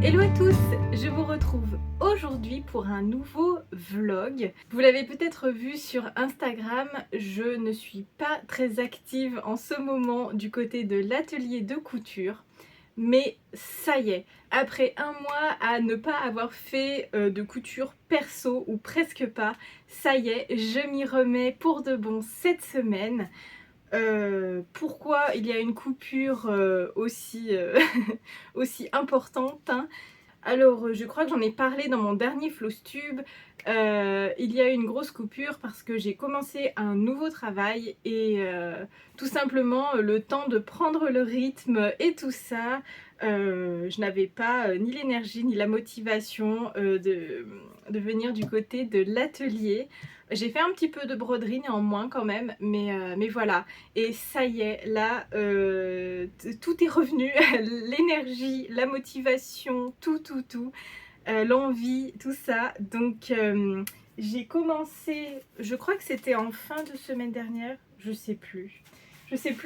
Hello à tous, je vous retrouve aujourd'hui pour un nouveau vlog. Vous l'avez peut-être vu sur Instagram, je ne suis pas très active en ce moment du côté de l'atelier de couture. Mais ça y est, après un mois à ne pas avoir fait de couture perso ou presque pas, ça y est, je m'y remets pour de bon cette semaine. Pourquoi il y a une coupure aussi importante, hein. Alors, je crois que j'en ai parlé dans mon dernier Flowstube. Il y a eu une grosse coupure parce que j'ai commencé un nouveau travail et tout simplement le temps de prendre le rythme et tout ça, je n'avais pas ni l'énergie ni la motivation de venir du côté de l'atelier. J'ai fait un petit peu de broderie néanmoins quand même, mais voilà. Et ça y est, là, tout est revenu, l'énergie, la motivation, tout, l'envie, tout ça. Donc j'ai commencé, je crois que c'était en fin de semaine dernière, je sais plus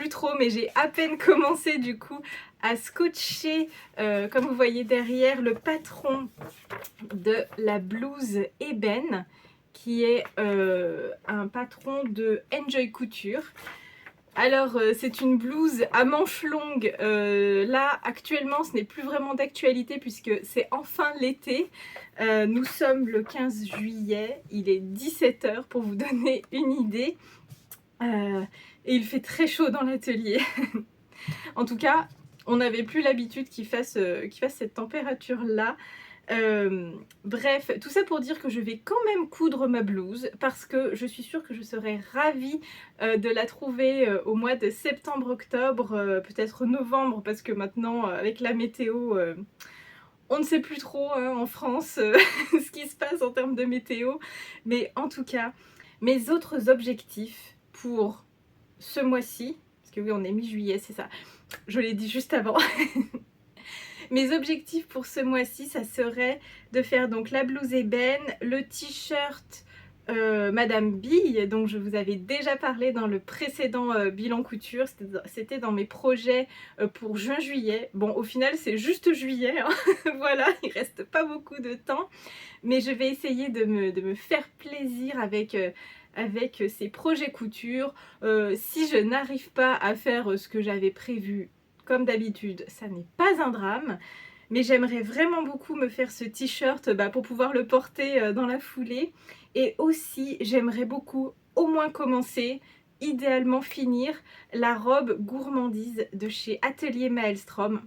trop, mais j'ai à peine commencé du coup à scotcher, comme vous voyez derrière, le patron de la blouse ébène, qui est un patron de Enjoy Couture. Alors c'est une blouse à manches longues, là actuellement ce n'est plus vraiment d'actualité puisque c'est enfin l'été. Nous sommes le 15 juillet, il est 17 h pour vous donner une idée. Et il fait très chaud dans l'atelier. En tout cas, on n'avait plus l'habitude qu'il fasse cette température là. Bref, tout ça pour dire que je vais quand même coudre ma blouse parce que je suis sûre que je serais ravie de la trouver au mois de septembre-octobre, peut-être novembre, parce que maintenant avec la météo, on ne sait plus trop hein, en France ce qui se passe en termes de météo. Mais en tout cas, mes autres objectifs pour ce mois-ci, parce que oui on est mi-juillet, c'est ça, je l'ai dit juste avant. Mes objectifs pour ce mois-ci, ça serait de faire donc la blouse ébène, le t-shirt Madame Bille, dont je vous avais déjà parlé dans le précédent bilan couture, c'était dans mes projets pour juin-juillet. Bon, au final, c'est juste juillet, hein. Voilà, il reste pas beaucoup de temps, mais je vais essayer de me faire plaisir avec ces projets couture. Si je n'arrive pas à faire ce que j'avais prévu, comme d'habitude, ça n'est pas un drame, mais j'aimerais vraiment beaucoup me faire ce t-shirt pour pouvoir le porter dans la foulée. Et aussi, j'aimerais beaucoup au moins commencer, idéalement finir, la robe gourmandise de chez Atelier Maelstrom.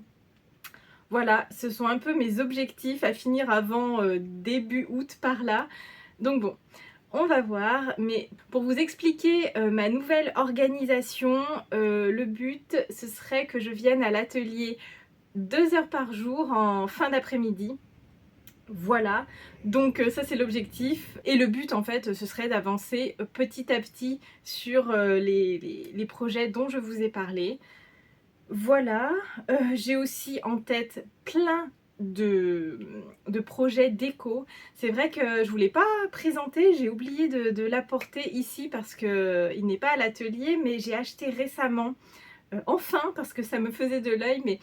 Voilà, ce sont un peu mes objectifs à finir avant début août par là. Donc bon, on va voir, mais pour vous expliquer ma nouvelle organisation, le but ce serait que je vienne à l'atelier 2 heures par jour en fin d'après-midi. Voilà, donc ça c'est l'objectif. Et le but en fait ce serait d'avancer petit à petit sur les projets dont je vous ai parlé. Voilà, j'ai aussi en tête plein de projets déco. C'est vrai que je voulais pas présenter, j'ai oublié de l'apporter ici parce qu'il n'est pas à l'atelier, mais j'ai acheté récemment, enfin parce que ça me faisait de l'œil, mais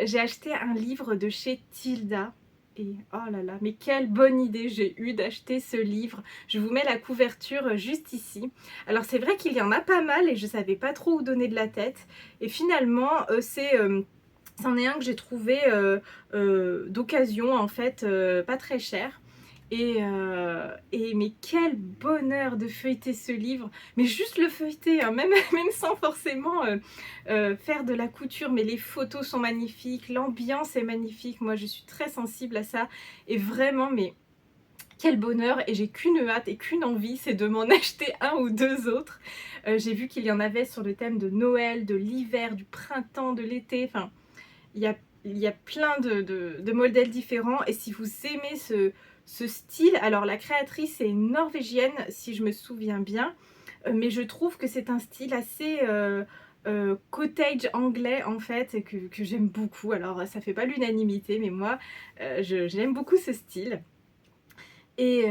j'ai acheté un livre de chez Tilda. Et oh là là, mais quelle bonne idée j'ai eu d'acheter ce livre. Je vous mets la couverture juste ici. Alors c'est vrai qu'il y en a pas mal et je savais pas trop où donner de la tête. Et finalement, c'en est un que j'ai trouvé d'occasion en fait, pas très cher. Et mais quel bonheur de feuilleter ce livre, mais juste le feuilleter, hein, même sans forcément faire de la couture, mais les photos sont magnifiques, l'ambiance est magnifique, moi je suis très sensible à ça, et vraiment, mais quel bonheur, et j'ai qu'une hâte et qu'une envie, c'est de m'en acheter un ou deux autres. J'ai vu qu'il y en avait sur le thème de Noël, de l'hiver, du printemps, de l'été, enfin, il y a plein de modèles différents, et si vous aimez ce style, alors la créatrice est norvégienne si je me souviens bien, mais je trouve que c'est un style assez cottage anglais en fait, et que j'aime beaucoup. Alors ça fait pas l'unanimité, mais moi j'aime beaucoup ce style. Et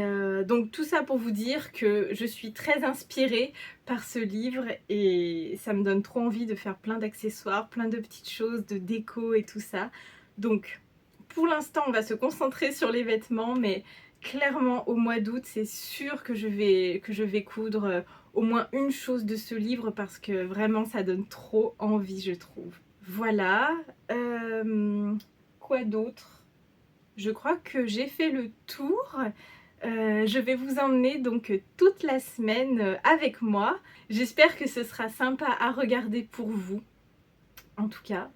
donc tout ça pour vous dire que je suis très inspirée par ce livre et ça me donne trop envie de faire plein d'accessoires, plein de petites choses, de déco et tout ça. Donc pour l'instant, on va se concentrer sur les vêtements, mais clairement, au mois d'août, c'est sûr que je vais coudre au moins une chose de ce livre parce que vraiment, ça donne trop envie, je trouve. Voilà. Quoi d'autre? Je crois que j'ai fait le tour. Je vais vous emmener donc toute la semaine avec moi. J'espère que ce sera sympa à regarder pour vous. En tout cas,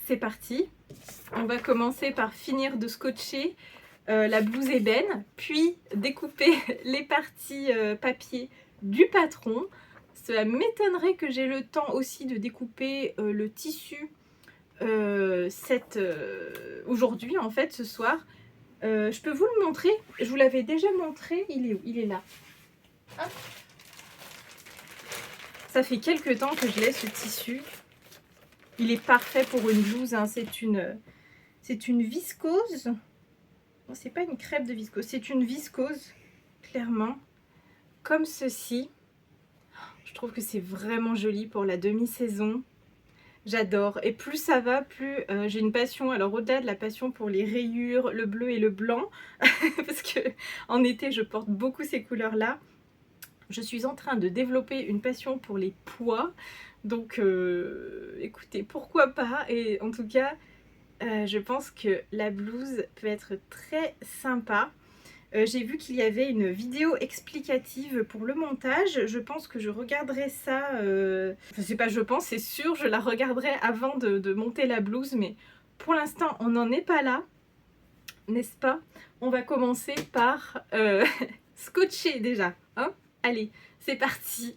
c'est parti. On va commencer par finir de scotcher la blouse ébène, puis découper les parties papier du patron. Cela m'étonnerait que j'ai le temps aussi de découper le tissu aujourd'hui, en fait, ce soir. Je peux vous le montrer, je vous l'avais déjà montré, il est où? Il est là. Hop. Ça fait quelques temps que je laisse ce tissu. Il est parfait pour une blouse, hein. C'est une viscose. Bon, c'est pas une crêpe de viscose, c'est une viscose, clairement, comme ceci. Je trouve que c'est vraiment joli pour la demi-saison. J'adore. Et plus ça va, plus j'ai une passion. Alors au-delà de la passion pour les rayures, le bleu et le blanc, parce que en été je porte beaucoup ces couleurs-là. Je suis en train de développer une passion pour les pois. Donc écoutez, pourquoi pas. Et en tout cas, je pense que la blouse peut être très sympa. J'ai vu qu'il y avait une vidéo explicative pour le montage. Je pense que je regarderai ça. Enfin, c'est pas je pense, c'est sûr, je la regarderai avant de monter la blouse. Mais pour l'instant, on n'en est pas là, n'est-ce pas? On va commencer par scotcher déjà. Hein? Allez, c'est parti.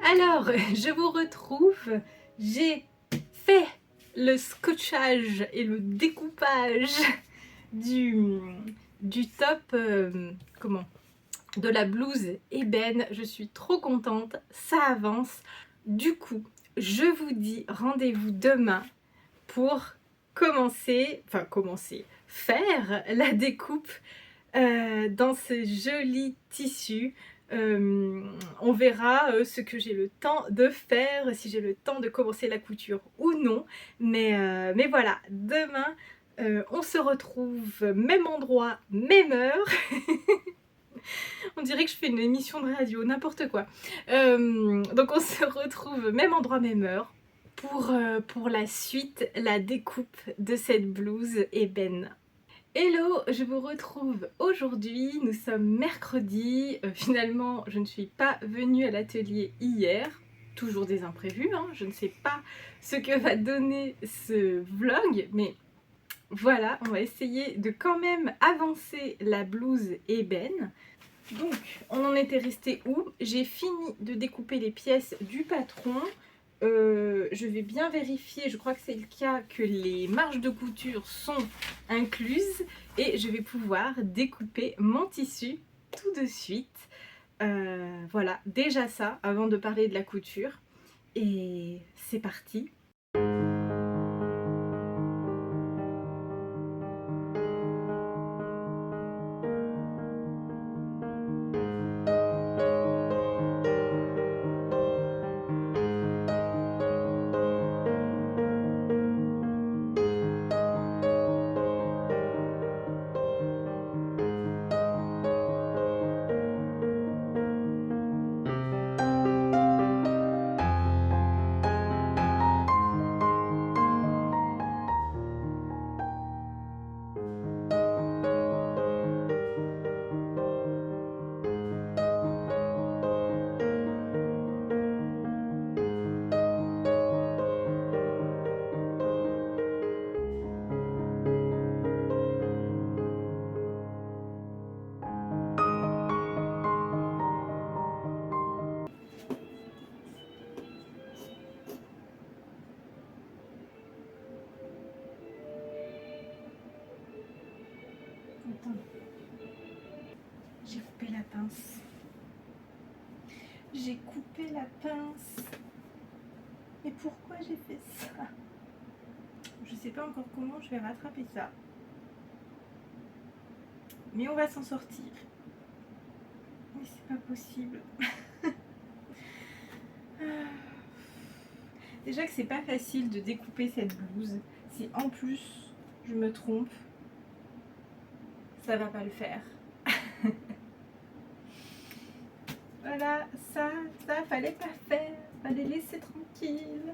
Alors, je vous retrouve. J'ai fait le scotchage et le découpage du top, de la blouse ébène. Je suis trop contente, ça avance. Du coup, je vous dis rendez-vous demain pour faire la découpe dans ce joli tissu. On verra ce que j'ai le temps de faire, si j'ai le temps de commencer la couture ou non. Mais voilà, demain, on se retrouve même endroit, même heure. On dirait que je fais une émission de radio, n'importe quoi. Donc on se retrouve même endroit, même heure pour la suite, la découpe de cette blouse ébène. Hello, je vous retrouve aujourd'hui, nous sommes mercredi. Finalement, je ne suis pas venue à l'atelier hier, toujours des imprévus, hein. Je ne sais pas ce que va donner ce vlog, mais voilà, on va essayer de quand même avancer la blouse ébène. Donc, on en était resté où? J'ai fini de découper les pièces du patron. Je vais bien vérifier, je crois que c'est le cas, que les marges de couture sont incluses et je vais pouvoir découper mon tissu tout de suite. Voilà, déjà ça avant de parler de la couture. Et c'est parti. Attends. J'ai coupé la pince. J'ai coupé la pince. Et pourquoi j'ai fait ça? Je sais pas encore comment je vais rattraper ça. Mais on va s'en sortir. Mais c'est pas possible. Déjà que c'est pas facile de découper cette blouse. Si en plus je me trompe, ça va pas le faire. Voilà, ça fallait pas faire. Fallait laisser tranquille.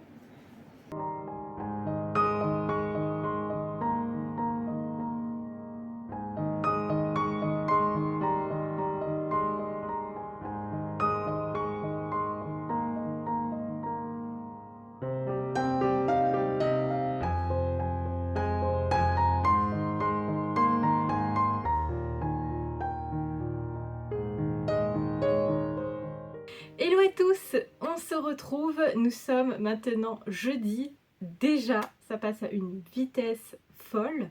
Hello à tous, on se retrouve, nous sommes maintenant jeudi, déjà ça passe à une vitesse folle.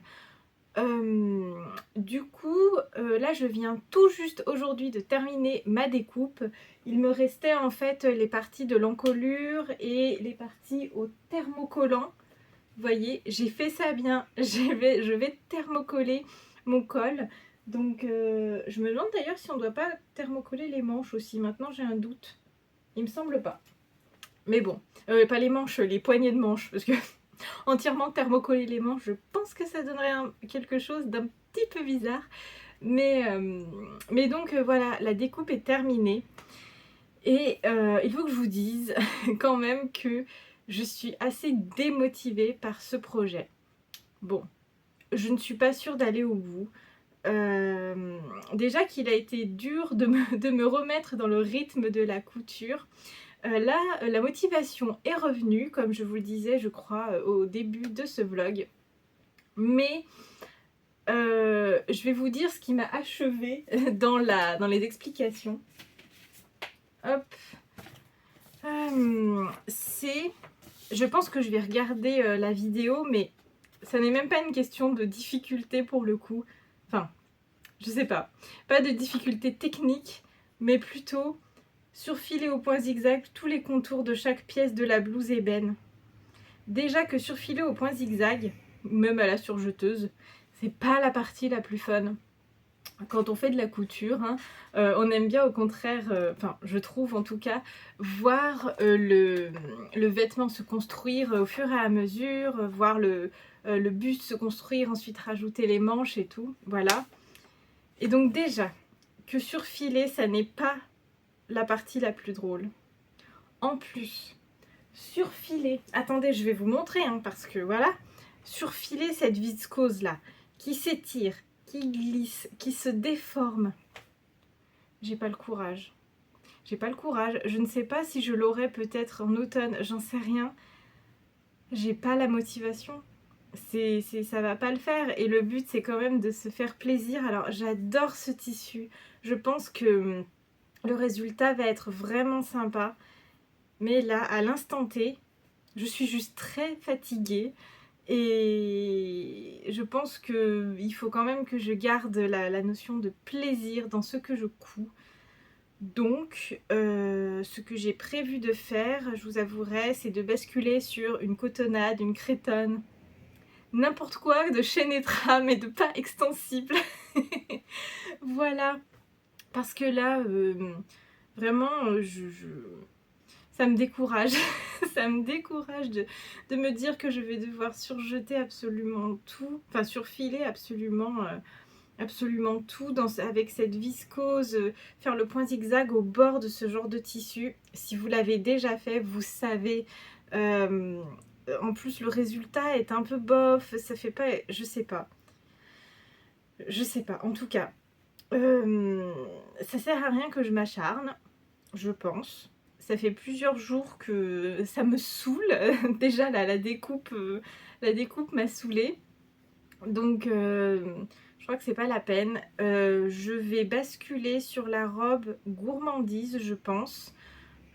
Du coup, là je viens tout juste aujourd'hui de terminer ma découpe. Il me restait en fait les parties de l'encolure et les parties au thermocollant. Vous voyez, j'ai fait ça bien, je vais thermocoller mon col. Donc je me demande d'ailleurs si on ne doit pas thermocoller les manches aussi, maintenant j'ai un doute. Il me semble pas. Mais bon, pas les manches, les poignées de manches, parce que entièrement thermocoller les manches, je pense que ça donnerait quelque chose d'un petit peu bizarre. Mais donc voilà, la découpe est terminée. Et il faut que je vous dise quand même que je suis assez démotivée par ce projet. Bon, je ne suis pas sûre d'aller au bout. Déjà qu'il a été dur de me remettre dans le rythme de la couture. Là, la motivation est revenue, comme je vous le disais, je crois, au début de ce vlog. Mais je vais vous dire ce qui m'a achevée dans les explications. Hop. Je pense que je vais regarder la vidéo, mais ça n'est même pas une question de difficulté pour le coup. Enfin, je sais pas. Pas de difficulté technique, mais plutôt surfiler au point zigzag tous les contours de chaque pièce de la blouse ébène. Déjà que surfiler au point zigzag, même à la surjeteuse, c'est pas la partie la plus fun. Quand on fait de la couture, hein, on aime bien au contraire, enfin je trouve en tout cas, voir le vêtement se construire au fur et à mesure, voir le buste se construire, ensuite rajouter les manches et tout, voilà. Et donc déjà, que surfiler, ça n'est pas la partie la plus drôle. En plus, surfiler, attendez, je vais vous montrer, hein, parce que voilà, surfiler cette viscose là, qui s'étire, qui glisse, qui se déforme, j'ai pas le courage. J'ai pas le courage, je ne sais pas si je l'aurai peut-être en automne, j'en sais rien. J'ai pas la motivation. Ça va pas le faire, et le but c'est quand même de se faire plaisir. Alors j'adore ce tissu, je pense que le résultat va être vraiment sympa, mais là à l'instant T je suis juste très fatiguée et je pense qu'il faut quand même que je garde la notion de plaisir dans ce que je couds. Donc ce que j'ai prévu de faire, je vous avouerai, c'est de basculer sur une cotonnade, une cretonne, n'importe quoi de chaîne et trame et de pas extensible. Voilà, parce que là vraiment ça me décourage. Ça me décourage de me dire que je vais devoir surjeter absolument tout, enfin surfiler absolument absolument tout avec cette viscose, faire le point zigzag au bord de ce genre de tissu. Si vous l'avez déjà fait, vous savez. En plus le résultat est un peu bof, ça fait pas, je sais pas, en tout cas ça sert à rien que je m'acharne, je pense. Ça fait plusieurs jours que ça me saoule. Déjà la découpe m'a saoulée, donc je crois que c'est pas la peine. Je vais basculer sur la robe gourmandise, je pense.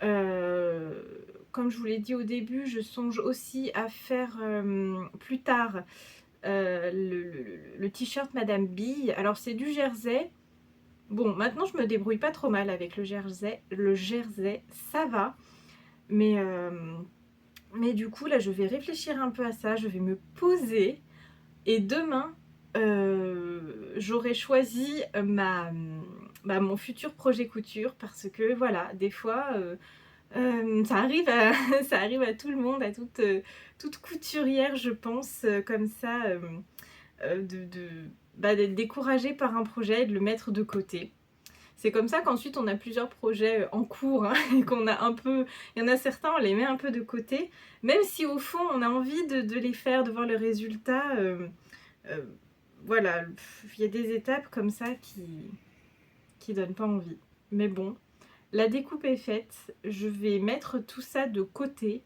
Comme je vous l'ai dit au début, je songe aussi à faire plus tard le t-shirt Madame Bille. Alors c'est du jersey. Bon, maintenant je me débrouille pas trop mal avec le jersey. Le jersey, ça va. Mais du coup, là, je vais réfléchir un peu à ça. Je vais me poser. Et demain, j'aurai choisi mon futur projet couture. Parce que, voilà, des fois, ça arrive à, ça arrive à tout le monde, à toute couturière, je pense, comme ça, d'être découragée par un projet et de le mettre de côté. C'est comme ça qu'ensuite on a plusieurs projets en cours, hein, et qu'on a un peu... Il y en a certains, on les met un peu de côté, même si au fond on a envie de les faire, de voir le résultat. Euh, voilà, il y a des étapes comme ça qui donnent pas envie. Mais bon, la découpe est faite, je vais mettre tout ça de côté.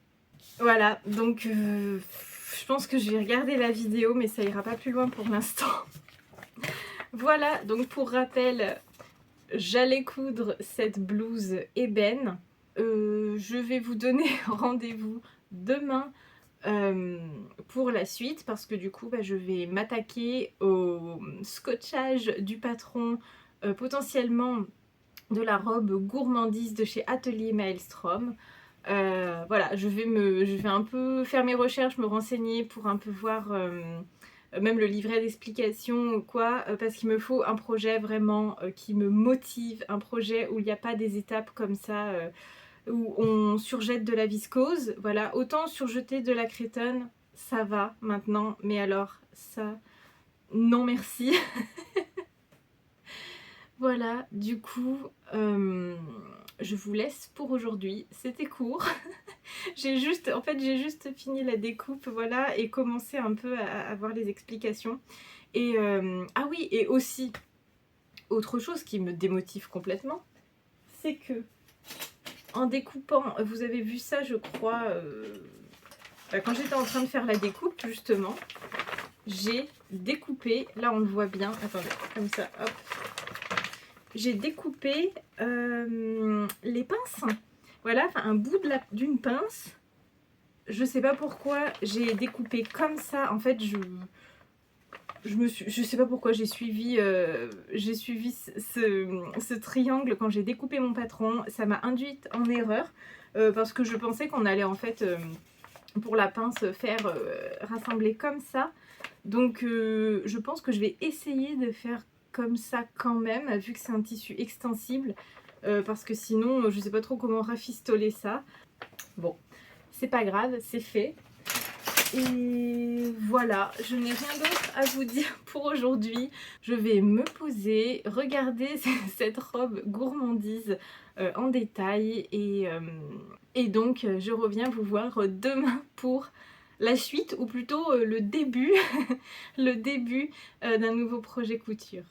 Voilà, donc je pense que je vais regarder la vidéo, mais ça ira pas plus loin pour l'instant. Voilà, donc pour rappel, j'allais coudre cette blouse ébène. Je vais vous donner rendez-vous demain pour la suite, parce que du coup je vais m'attaquer au scotchage du patron, potentiellement de la robe gourmandise de chez Atelier Maelstrom. Voilà, je vais un peu faire mes recherches, me renseigner pour un peu voir même le livret d'explication ou quoi, parce qu'il me faut un projet vraiment qui me motive, un projet où il n'y a pas des étapes comme ça, où on surjette de la viscose. Voilà, autant surjeter de la crétonne, ça va maintenant, mais alors ça, non merci. Voilà, du coup, je vous laisse pour aujourd'hui. C'était court. J'ai juste fini la découpe, voilà, et commencé un peu à voir les explications. Et ah oui, et aussi, autre chose qui me démotive complètement, c'est que en découpant, vous avez vu ça, je crois, quand j'étais en train de faire la découpe, justement, j'ai découpé, là on le voit bien, attendez, comme ça, hop, j'ai découpé les pinces. Voilà, enfin un bout d'une pince. Je sais pas pourquoi j'ai découpé comme ça. En fait, je sais pas pourquoi j'ai suivi ce triangle quand j'ai découpé mon patron. Ça m'a induite en erreur parce que je pensais qu'on allait en fait pour la pince faire rassembler comme ça. Donc je pense que je vais essayer de faire comme ça quand même, vu que c'est un tissu extensible, parce que sinon je sais pas trop comment rafistoler ça. Bon, c'est pas grave, c'est fait. Et voilà, je n'ai rien d'autre à vous dire pour aujourd'hui. Je vais me poser, regarder cette robe gourmandise en détail, et donc je reviens vous voir demain pour la suite, ou plutôt le début, le début d'un nouveau projet couture.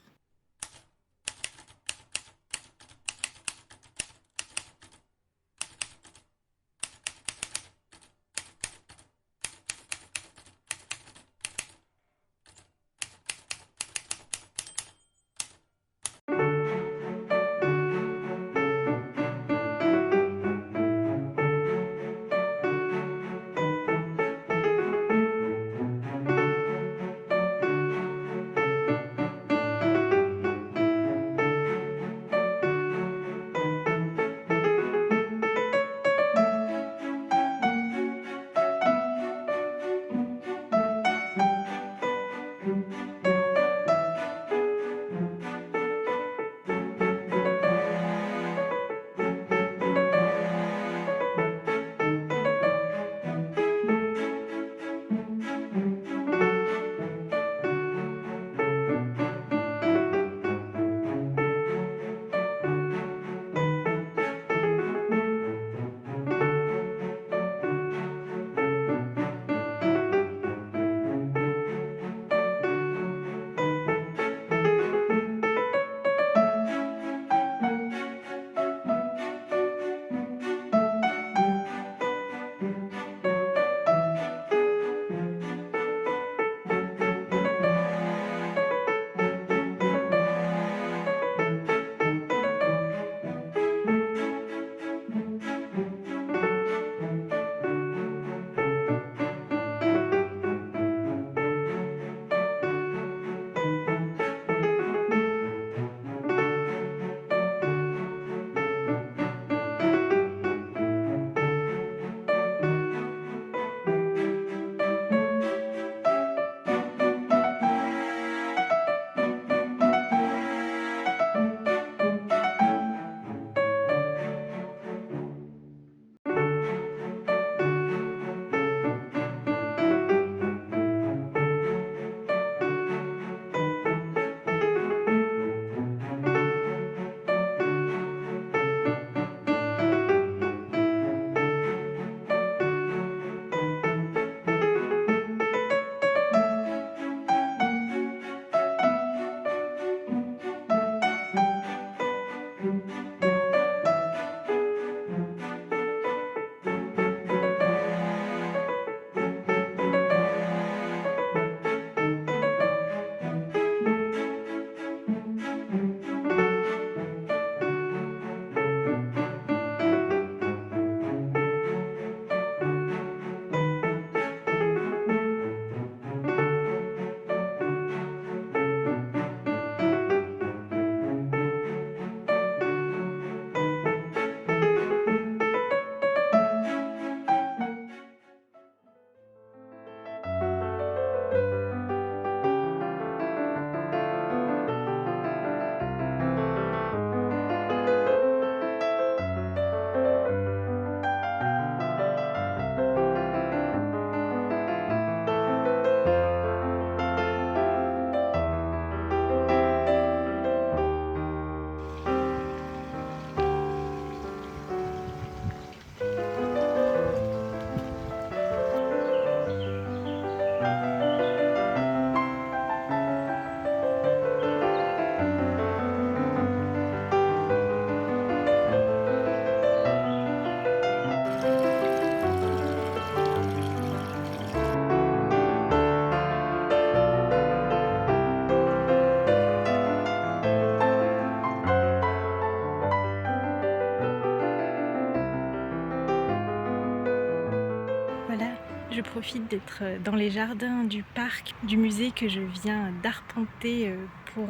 Je profite d'être dans les jardins du parc du musée que je viens d'arpenter pour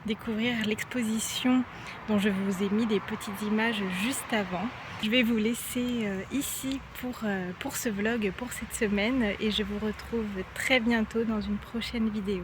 découvrir l'exposition dont je vous ai mis des petites images juste avant. Je vais vous laisser ici pour ce vlog, pour cette semaine, et je vous retrouve très bientôt dans une prochaine vidéo.